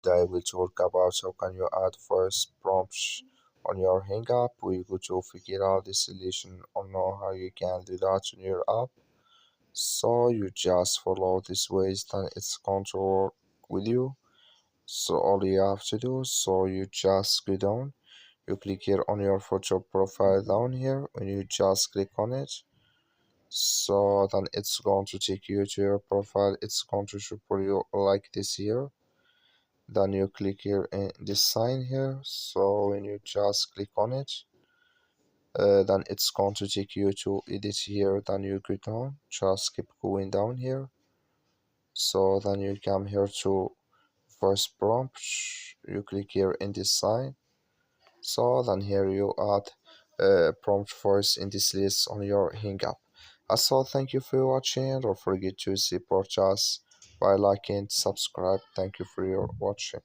Today we'll talk about how can you add voice prompts on your Hang app. We go to figure out the solution or know how you can do that on your app. So you just follow this ways, then it's going to work with you. So all you have to do, so you just go down, you click here on your photo profile down here, and you just click on it. So then it's going to take you to your profile. It's going to show for you like this here. Then you click here in this sign here. So when you just click on it, then it's going to take you to edit here. Then you go down, just keep going down here. So then you come here to voice prompt. You click here in this sign. So then here you add prompt voice in this list on your Hang app. Also, thank you for watching. Don't forget to support us by liking, subscribe. Thank you for your watching.